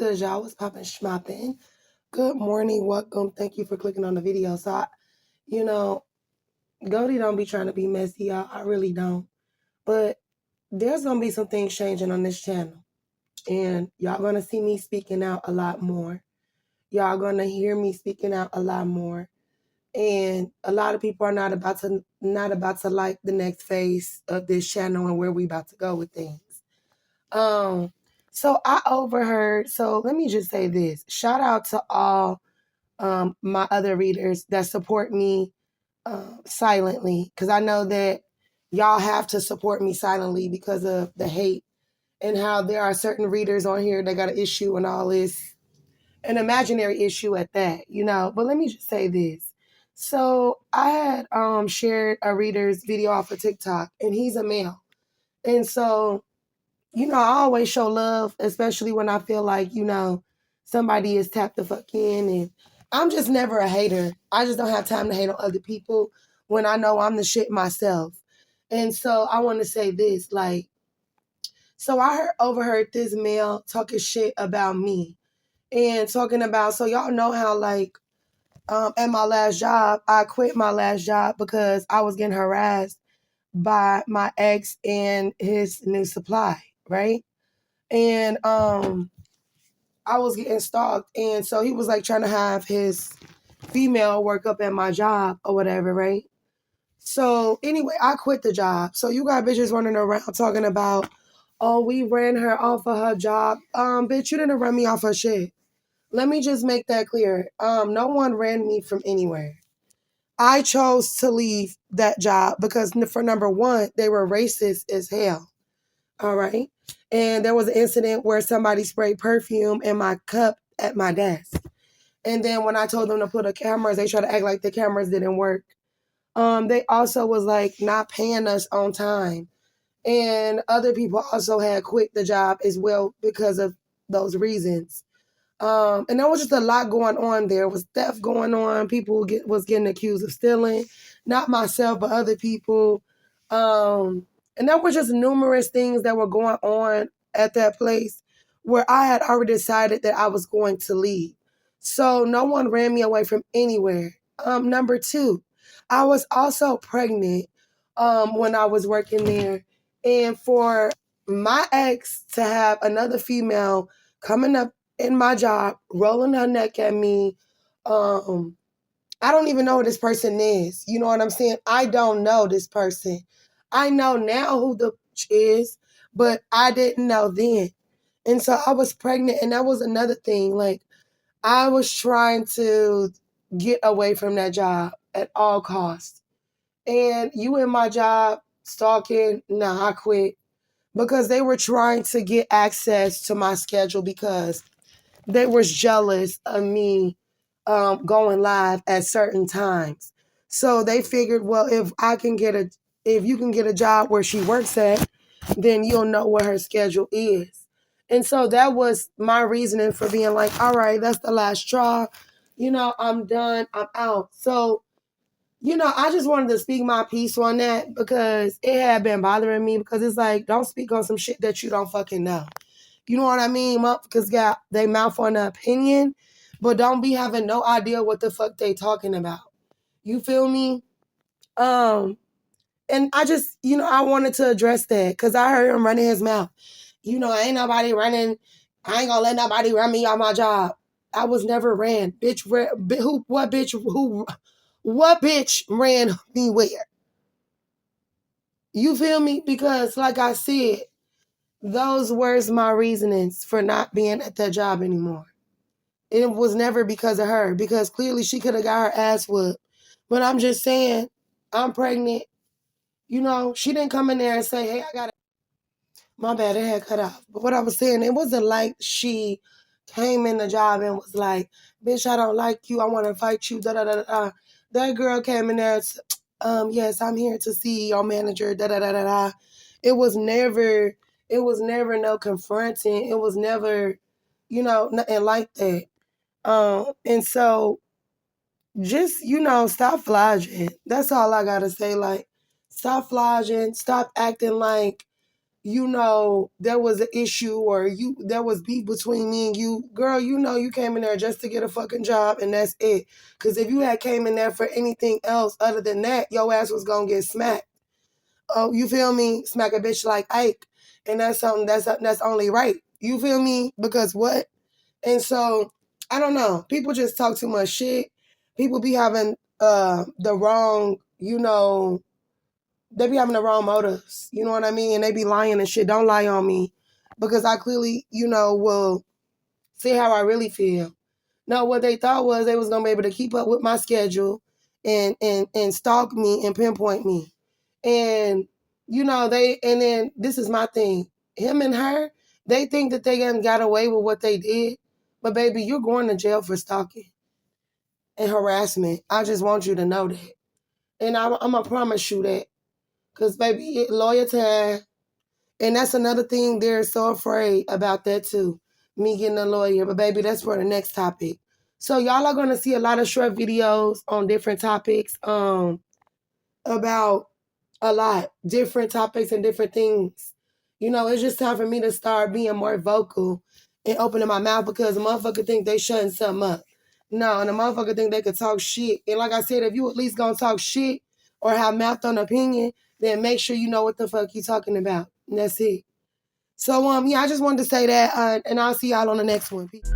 good, y'all? What's poppin', schmoppin'? Good morning, welcome. Thank you for clicking on the video. You know, Goldie don't be trying to be messy, y'all. I really don't. But there's gonna be some things changing on this channel. And y'all gonna see me speaking out a lot more. Y'all gonna hear me speaking out a lot more. And a lot of people are not about to like the next phase of this channel and where we about to go with things. So I overheard, so let me just say this. Shout out to all my other readers that support me silently, because I know that y'all have to support me silently because of the hate and how there are certain readers on here that got an issue and all this, an imaginary issue at that. But let me just say this. So I had shared a reader's video off of TikTok, and he's a male. And so I always show love, especially when I feel like, somebody is tapped the fuck in. And I'm just never a hater. I just don't have time to hate on other people when I know I'm the shit myself. And so I want to say this, so I overheard this male talking shit about me and talking about, so y'all know how at my last job, I quit my last job because I was getting harassed by my ex and his new supply, right? And I was getting stalked, and so he was trying to have his female work up at my job or whatever, right? So anyway, I quit the job. So you got bitches running around talking about, oh, we ran her off of her job. Bitch, you didn't run me off her shit. Let me just make that clear. No one ran me from anywhere. I chose to leave that job because, for number one, they were racist as hell. All right. And there was an incident where somebody sprayed perfume in my cup at my desk. And then when I told them to put the cameras, they tried to act like the cameras didn't work. They also was not paying us on time. And other people also had quit the job as well because of those reasons. And there was just a lot going on. There was theft going on. People was getting accused of stealing. Not myself, but other people. And there were just numerous things that were going on at that place where I had already decided that I was going to leave. So no one ran me away from anywhere. Number two, I was also pregnant when I was working there. And for my ex to have another female coming up in my job, rolling her neck at me, I don't even know who this person is. You know what I'm saying? I don't know this person. I know now who the is, but I didn't know then. And so I was pregnant, and that was another thing. I was trying to get away from that job at all costs. And you in my job stalking, nah, I quit. Because they were trying to get access to my schedule because they was jealous of me going live at certain times. So they figured, well, if you can get a job where she works at, then you'll know what her schedule is. And so that was my reasoning for being like, all right, that's the last straw. I'm done. I'm out. So, I just wanted to speak my piece on that because it had been bothering me, because it's don't speak on some shit that you don't fucking know. You know what I mean? Motherfuckers got they mouth on the opinion, but don't be having no idea what the fuck they talking about. You feel me? And I just, I wanted to address that because I heard him running his mouth. Ain't nobody running. I ain't gonna let nobody run me on my job. I was never ran. Bitch, what bitch ran me where? You feel me? Because like I said, those were my reasonings for not being at that job anymore. It was never because of her, because clearly she could have got her ass whooped. But I'm just saying, I'm pregnant. She didn't come in there and say, hey, I got it. My bad, it had cut off. But what I was saying, it wasn't like she came in the job and was like, bitch, I don't like you. I want to fight you. Da da da da. That girl came in there. Yes, I'm here to see your manager. Da da da da da. It was never no confronting. It was never, nothing like that. And so just, stop flogging. That's all I gotta say. Stop flogging. Stop acting like you know, there was an issue or there was beef between me and you, girl, you know you came in there just to get a fucking job and that's it. Because if you had came in there for anything else other than that, your ass was going to get smacked. Oh, you feel me? Smack a bitch like Ike. And that's something that's only right. You feel me? Because what? And so, I don't know. People just talk too much shit. People be having the wrong, you know, they be having the wrong motives. You know what I mean? And they be lying and shit. Don't lie on me. Because I clearly, you know, will say how I really feel. No, what they thought was they was gonna be able to keep up with my schedule and stalk me and pinpoint me. And you know, and then this is my thing. Him and her, they think that they got away with what they did. But baby, you're going to jail for stalking and harassment. I just want you to know that. And I'm gonna promise you that. Cause baby, lawyer time. And that's another thing they're so afraid about that too. Me getting a lawyer. But baby, that's for the next topic. So y'all are gonna see a lot of short videos on different topics. About a lot. Different topics and different things. You know, it's just time for me to start being more vocal and opening my mouth because a motherfucker think they shutting something up. No, and a motherfucker think they could talk shit. And like I said, if you at least gonna talk shit or have mouth on opinion, then make sure you know what the fuck you talking about. And that's it. So, yeah, I just wanted to say that, and I'll see y'all on the next one. Peace.